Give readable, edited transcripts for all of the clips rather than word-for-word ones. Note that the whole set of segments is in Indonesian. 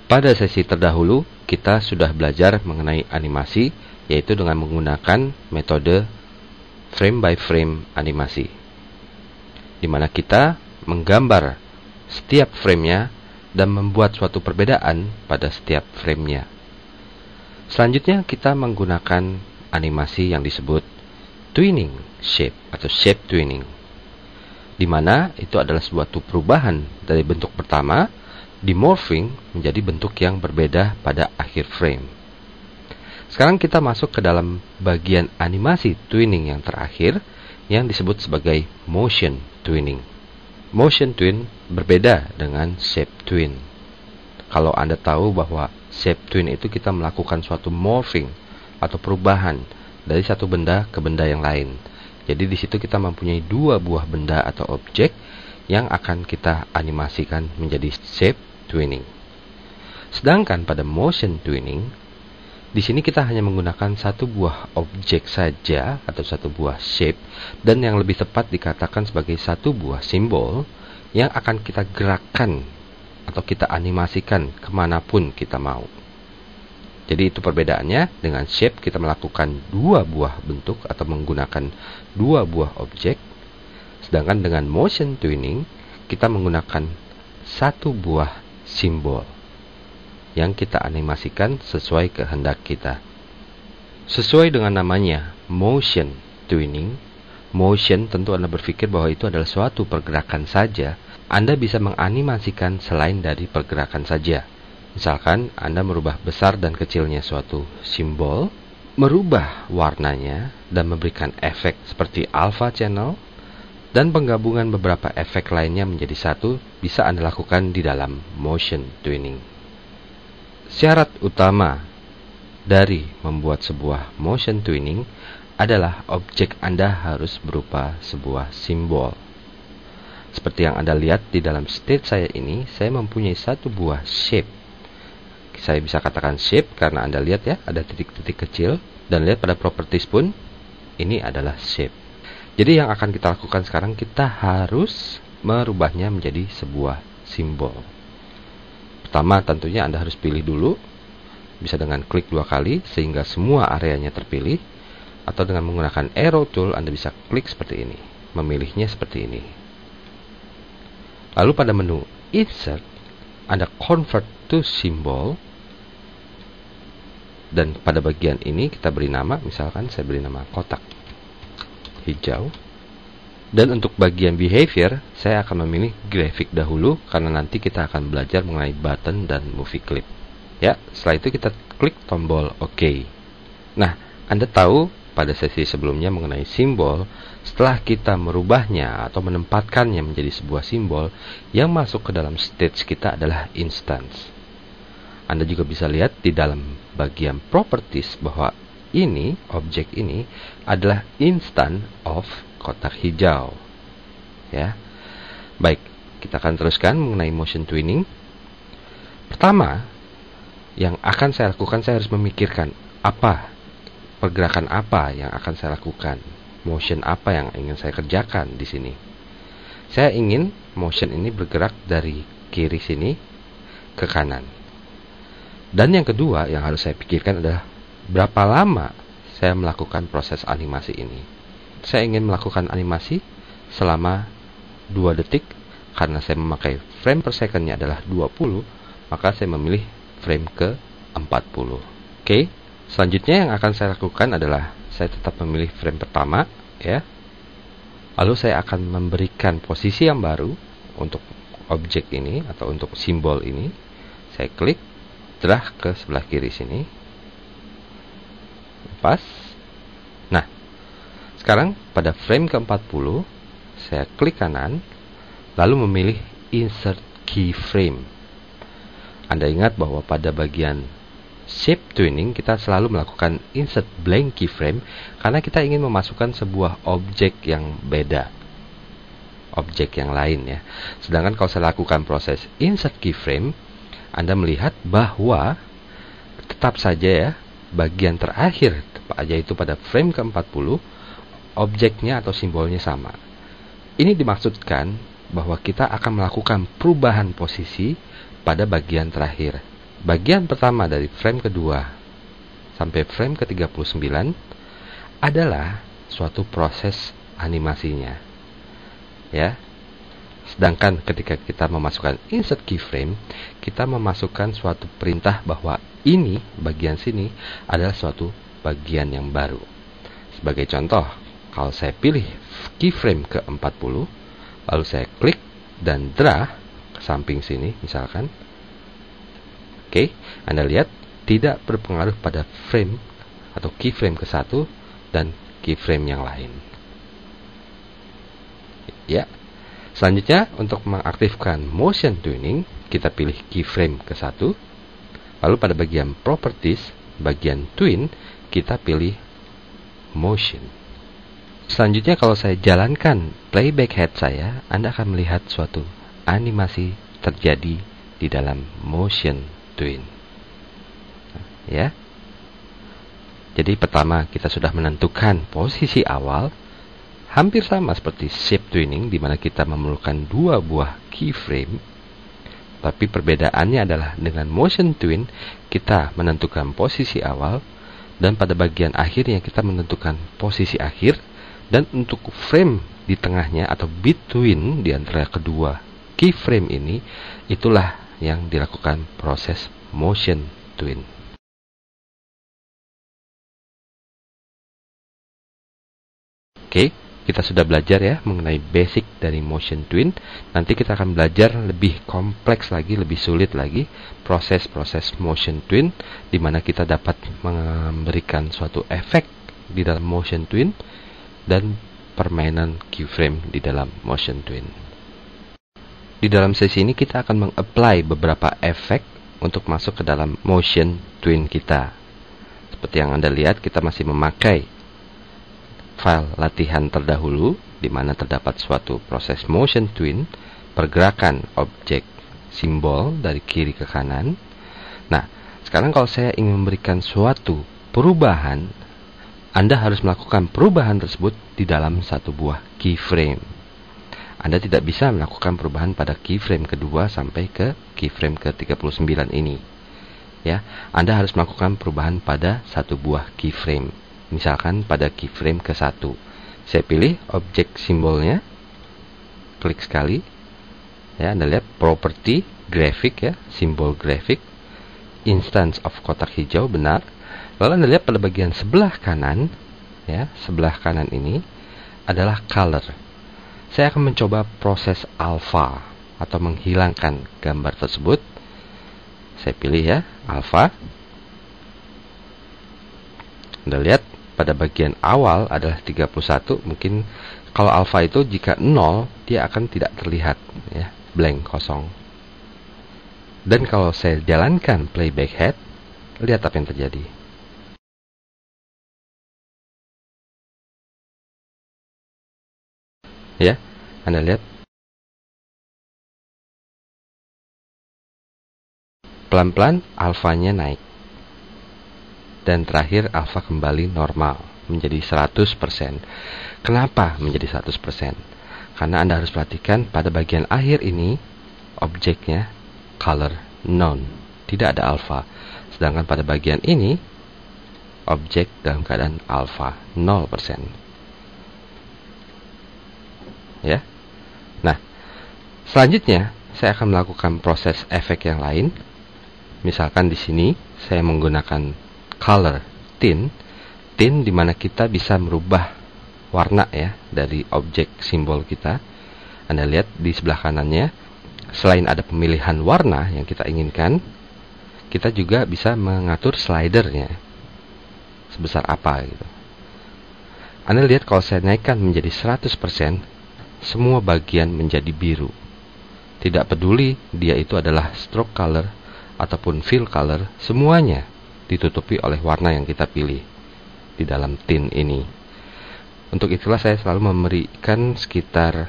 Pada sesi terdahulu, kita sudah belajar mengenai animasi, yaitu dengan menggunakan metode frame by frame animasi, di mana kita menggambar setiap framenya dan membuat suatu perbedaan pada setiap framenya. Selanjutnya kita menggunakan animasi yang disebut twinning shape atau shape twinning, di mana itu adalah suatu perubahan dari bentuk pertama dimorphing menjadi bentuk yang berbeda pada akhir frame. Sekarang kita masuk ke dalam bagian animasi twinning yang terakhir yang disebut sebagai motion twinning. Motion twin berbeda dengan shape twin. Kalau Anda tahu bahwa shape twin itu kita melakukan suatu morphing atau perubahan dari satu benda ke benda yang lain. Jadi di situ kita mempunyai dua buah benda atau objek yang akan kita animasikan menjadi shape twinning. Sedangkan pada motion twinning, di sini kita hanya menggunakan satu buah objek saja atau satu buah shape, dan yang lebih tepat dikatakan sebagai satu buah simbol yang akan kita gerakkan atau kita animasikan kemanapun kita mau. Jadi itu perbedaannya. Dengan shape kita melakukan dua buah bentuk atau menggunakan dua buah objek, sedangkan dengan motion twinning kita menggunakan satu buah simbol yang kita animasikan sesuai kehendak kita. Sesuai dengan namanya, motion twinning. Motion, tentu Anda berpikir bahwa itu adalah suatu pergerakan saja. Anda bisa menganimasikan selain dari pergerakan saja. Misalkan Anda merubah besar dan kecilnya suatu simbol, merubah warnanya, dan memberikan efek seperti alpha channel, dan penggabungan beberapa efek lainnya menjadi satu, bisa Anda lakukan di dalam motion twinning. Syarat utama dari membuat sebuah motion twinning adalah objek Anda harus berupa sebuah simbol. Seperti yang Anda lihat di dalam stage saya ini, saya mempunyai satu buah shape. Saya bisa katakan shape karena Anda lihat ya, ada titik-titik kecil, dan lihat pada properties pun, ini adalah shape. Jadi yang akan kita lakukan sekarang, kita harus merubahnya menjadi sebuah simbol. Pertama tentunya Anda harus pilih dulu, bisa dengan klik 2 kali sehingga semua areanya terpilih, atau dengan menggunakan arrow tool Anda bisa klik seperti ini, memilihnya seperti ini. Lalu pada menu insert Anda convert to symbol, dan pada bagian ini kita beri nama, misalkan saya beri nama kotak hijau. Dan untuk bagian behavior, saya akan memilih grafik dahulu karena nanti kita akan belajar mengenai button dan movie clip. Ya, setelah itu kita klik tombol OK. Nah, Anda tahu pada sesi sebelumnya mengenai simbol, setelah kita merubahnya atau menempatkannya menjadi sebuah simbol, yang masuk ke dalam stage kita adalah instance. Anda juga bisa lihat di dalam bagian properties bahwa ini, objek ini adalah instance of kotak hijau. Ya. Baik, kita akan teruskan mengenai motion twinning. Pertama, yang akan saya lakukan, saya harus memikirkan pergerakan apa yang akan saya lakukan, motion apa yang ingin saya kerjakan di sini. Saya ingin motion ini bergerak dari kiri sini ke kanan. Dan yang kedua yang harus saya pikirkan adalah berapa lama saya melakukan proses animasi ini. Saya ingin melakukan animasi selama 2 detik. Karena saya memakai frame per secondnya adalah 20, maka saya memilih frame ke 40. Oke, selanjutnya yang akan saya lakukan adalah saya tetap memilih frame pertama, ya. Lalu saya akan memberikan posisi yang baru untuk objek ini atau untuk simbol ini. Saya klik, drag ke sebelah kiri sini, pas. Nah, sekarang pada frame ke-40 saya klik kanan, lalu memilih insert keyframe. Anda ingat bahwa pada bagian shape twinning kita selalu melakukan insert blank keyframe karena kita ingin memasukkan sebuah objek yang beda, objek yang lain ya. Sedangkan kalau saya lakukan proses insert keyframe, Anda melihat bahwa tetap saja ya, bagian terakhir yaitu pada frame ke-40 objeknya atau simbolnya sama. Ini dimaksudkan bahwa kita akan melakukan perubahan posisi pada bagian terakhir. bagian pertama dari frame kedua sampai frame ke-39 adalah suatu proses animasinya. Ya. Sedangkan ketika kita memasukkan insert keyframe, kita memasukkan suatu perintah bahwa ini bagian sini adalah suatu bagian yang baru. Sebagai contoh, kalau saya pilih keyframe ke-40, lalu saya klik dan drag ke samping sini misalkan. Oke, Anda lihat tidak berpengaruh pada frame atau keyframe ke-1 dan keyframe yang lain. Ya. Selanjutnya, untuk mengaktifkan motion tuning, kita pilih keyframe ke-1. Lalu pada bagian properties, bagian twin, kita pilih motion. Selanjutnya, kalau saya jalankan playback head saya, Anda akan melihat suatu animasi terjadi di dalam motion twin. Ya. Jadi pertama, kita sudah menentukan posisi awal. Hampir sama seperti shape tuning, di mana kita memerlukan dua buah keyframe. Tapi perbedaannya adalah dengan motion twin, kita menentukan posisi awal, dan pada bagian akhirnya kita menentukan posisi akhir. Dan untuk frame di tengahnya atau between di antara kedua keyframe ini, itulah yang dilakukan proses motion twin. Oke, kita sudah belajar ya mengenai basic dari motion twin. Nanti kita akan belajar lebih kompleks lagi, lebih sulit lagi proses-proses motion twin, di mana kita dapat memberikan suatu efek di dalam motion twin dan permainan keyframe di dalam motion twin. Di dalam sesi ini kita akan meng-apply beberapa efek untuk masuk ke dalam motion twin kita. Seperti yang Anda lihat, kita masih memakai file latihan terdahulu, di mana terdapat suatu proses motion twin, pergerakan objek simbol dari kiri ke kanan. Nah, sekarang kalau saya ingin memberikan suatu perubahan, Anda harus melakukan perubahan tersebut di dalam satu buah keyframe. Anda tidak bisa melakukan perubahan pada keyframe kedua sampai ke keyframe ke-39 ini. Ya, Anda harus melakukan perubahan pada satu buah keyframe. Misalkan pada keyframe ke-1, saya pilih objek simbolnya, klik sekali, ya, Anda lihat property, grafik ya, simbol grafik, instance of kotak hijau, benar. Lalu Anda lihat pada bagian sebelah kanan, ya, sebelah kanan ini adalah color. Saya akan mencoba proses alpha atau menghilangkan gambar tersebut. Saya pilih ya, alpha. Anda lihat pada bagian awal adalah 31. Mungkin kalau alpha itu jika 0, dia akan tidak terlihat ya, blank, kosong. Dan kalau saya jalankan playback head, lihat apa yang terjadi. Ya, Anda lihat pelan-pelan alfanya naik. Dan terakhir alfa kembali normal menjadi 100%. Kenapa menjadi 100%? Karena Anda harus perhatikan pada bagian akhir ini objeknya color none, tidak ada alfa. Sedangkan pada bagian ini objek dalam keadaan alfa 0%. Ya. Nah, selanjutnya saya akan melakukan proses efek yang lain. Misalkan di sini saya menggunakan color tint di mana kita bisa merubah warna ya dari objek simbol kita. Anda lihat di sebelah kanannya, selain ada pemilihan warna yang kita inginkan, kita juga bisa mengatur slidernya sebesar apa gitu. Anda lihat kalau saya naikkan menjadi 100%, semua bagian menjadi biru. Tidak peduli dia itu adalah stroke color ataupun fill color, semuanya ditutupi oleh warna yang kita pilih di dalam tint ini. Untuk itulah saya selalu memberikan sekitar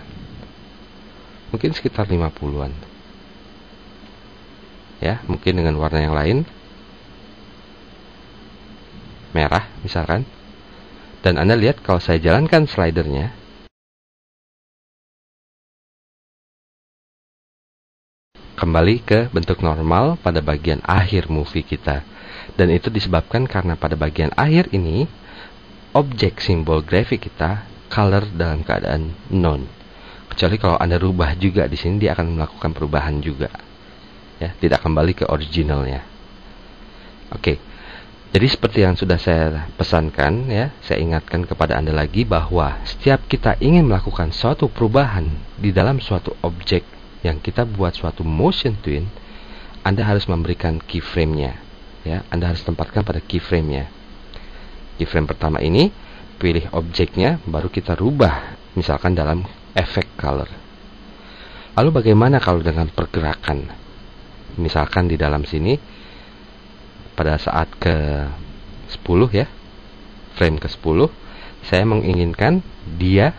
50-an. Ya, mungkin dengan warna yang lain. Merah misalkan. Dan Anda lihat kalau saya jalankan slidernya, kembali ke bentuk normal pada bagian akhir movie kita. Dan itu disebabkan karena pada bagian akhir ini objek simbol grafik kita color dalam keadaan none. Kecuali kalau Anda rubah juga di sini, dia akan melakukan perubahan juga. Ya, tidak kembali ke originalnya. Oke. Jadi seperti yang sudah saya pesankan ya, saya ingatkan kepada Anda lagi bahwa setiap kita ingin melakukan suatu perubahan di dalam suatu objek yang kita buat suatu motion twin, Anda harus memberikan keyframe-nya. Ya, Anda harus tempatkan pada keyframe-nya. Keyframe pertama ini, pilih objeknya, baru kita rubah, misalkan dalam efek color. Lalu bagaimana kalau dengan pergerakan? Misalkan di dalam sini, pada saat ke 10 ya, frame ke 10, saya menginginkan dia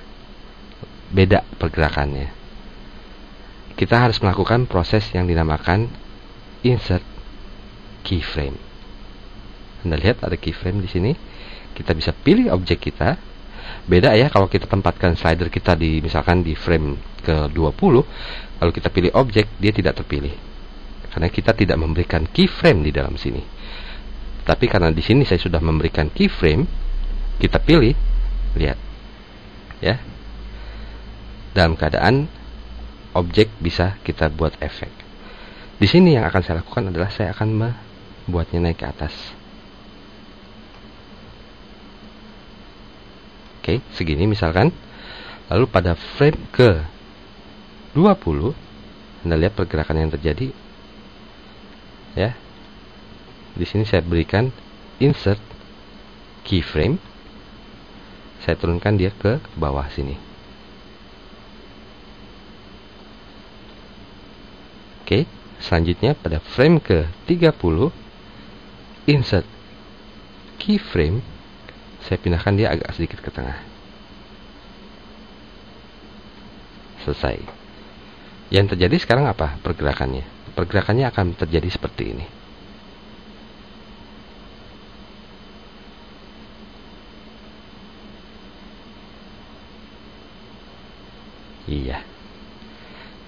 beda pergerakannya. Kita harus melakukan proses yang dinamakan insert keyframe. Anda lihat ada keyframe di sini. Kita bisa pilih objek kita. Beda ya kalau kita tempatkan slider kita di misalkan di frame ke 20, kalau kita pilih objek, dia tidak terpilih. Karena kita tidak memberikan keyframe di dalam sini. Tapi karena di sini saya sudah memberikan keyframe, kita pilih, lihat. Ya. Dalam keadaan objek bisa kita buat efek. Di sini yang akan saya lakukan adalah saya akan membuatnya naik ke atas. Oke, segini misalkan. Lalu pada frame ke 20, Anda lihat pergerakan yang terjadi. Ya. Di sini saya berikan insert keyframe. Saya turunkan dia ke bawah sini. Oke, selanjutnya pada frame ke 30, insert keyframe, saya pindahkan dia agak sedikit ke tengah. Selesai. Yang terjadi sekarang apa pergerakannya? Pergerakannya akan terjadi seperti ini. Iya.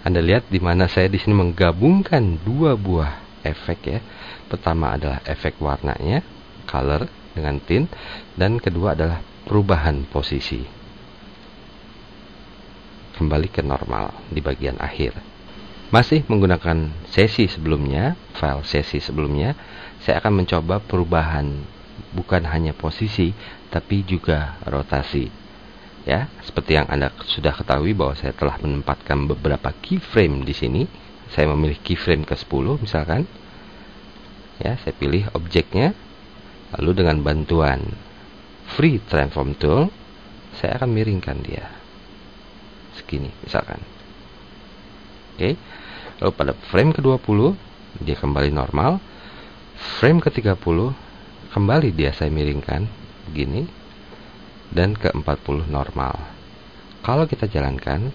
Anda lihat di mana saya di sini menggabungkan dua buah efek ya. Pertama adalah efek warnanya, color dengan tint, dan kedua adalah perubahan posisi. Kembali ke normal di bagian akhir. Masih menggunakan sesi sebelumnya, file sesi sebelumnya, saya akan mencoba perubahan bukan hanya posisi tapi juga rotasi. Ya, seperti yang Anda sudah ketahui bahwa saya telah menempatkan beberapa keyframe di sini. Saya memilih keyframe ke 10 misalkan. Ya, saya pilih objeknya. Lalu dengan bantuan free transform tool, saya akan miringkan dia. Segini misalkan. Oke. Lalu pada frame ke 20, dia kembali normal. Frame ke 30, kembali dia saya miringkan begini. Dan ke 40 normal. Kalau kita jalankan,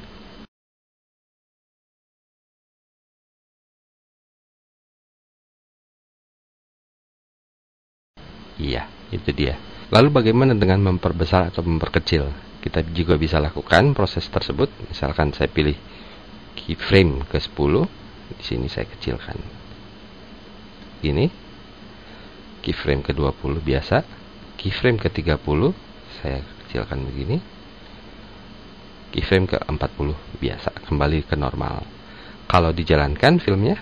iya, itu dia. Lalu bagaimana dengan memperbesar atau memperkecil? Kita juga bisa lakukan proses tersebut. Misalkan saya pilih keyframe ke 10, di sini saya kecilkan. Ini keyframe ke 20 biasa, keyframe ke 30 saya kecilkan begini. Keyframe ke 40 biasa, kembali ke normal. Kalau dijalankan filmnya,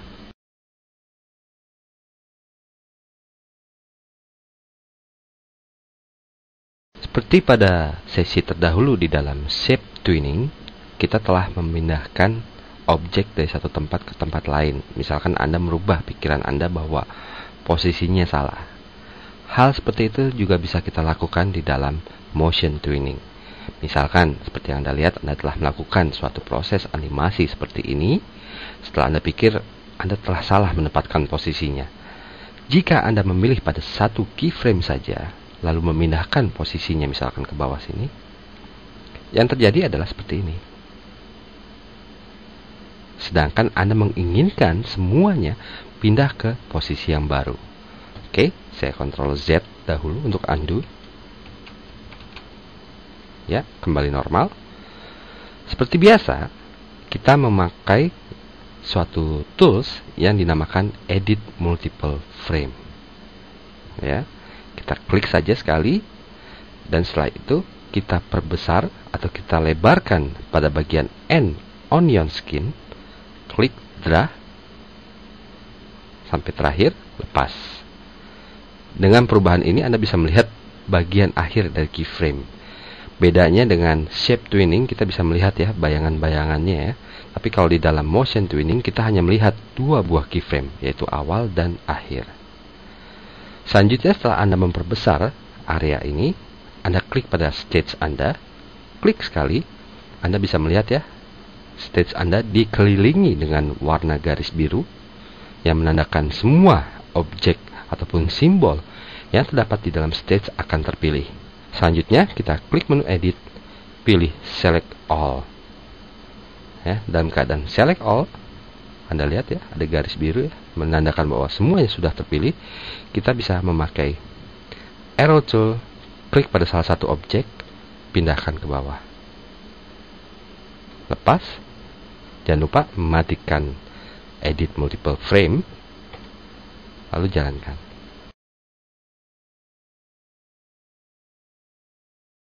seperti pada sesi terdahulu di dalam shape twinning, kita telah memindahkan objek dari satu tempat ke tempat lain. Misalkan Anda merubah pikiran Anda bahwa posisinya salah. Hal seperti itu juga bisa kita lakukan di dalam motion twinning. Misalkan seperti yang Anda lihat, Anda telah melakukan suatu proses animasi seperti ini. Setelah Anda pikir Anda telah salah menempatkan posisinya. Jika Anda memilih pada satu keyframe saja, lalu memindahkan posisinya misalkan ke bawah sini, yang terjadi adalah seperti ini. Sedangkan Anda menginginkan semuanya pindah ke posisi yang baru. Oke, saya Ctrl Z dahulu untuk undo. Ya, kembali normal. Seperti biasa, kita memakai suatu tools yang dinamakan Edit Multiple Frame. Ya, kita klik saja sekali, dan setelah itu kita perbesar atau kita lebarkan pada bagian end onion skin, klik drag sampai terakhir, lepas. Dengan perubahan ini Anda bisa melihat bagian akhir dari keyframe. Bedanya dengan shape twinning, kita bisa melihat ya bayangan-bayangannya ya. Tapi kalau di dalam motion twinning kita hanya melihat dua buah keyframe, yaitu awal dan akhir. Selanjutnya, setelah Anda memperbesar area ini, Anda klik pada stage Anda, klik sekali, Anda bisa melihat ya, stage Anda dikelilingi dengan warna garis biru yang menandakan semua objek ataupun simbol yang terdapat di dalam stage akan terpilih. Selanjutnya, kita klik menu edit, pilih select all. Ya, dalam keadaan select all, Anda lihat ya, ada garis biru ya, menandakan bahwa semuanya sudah terpilih. Kita bisa memakai arrow tool, klik pada salah satu objek, pindahkan ke bawah. Lepas, jangan lupa mematikan edit multiple frame, lalu jalankan.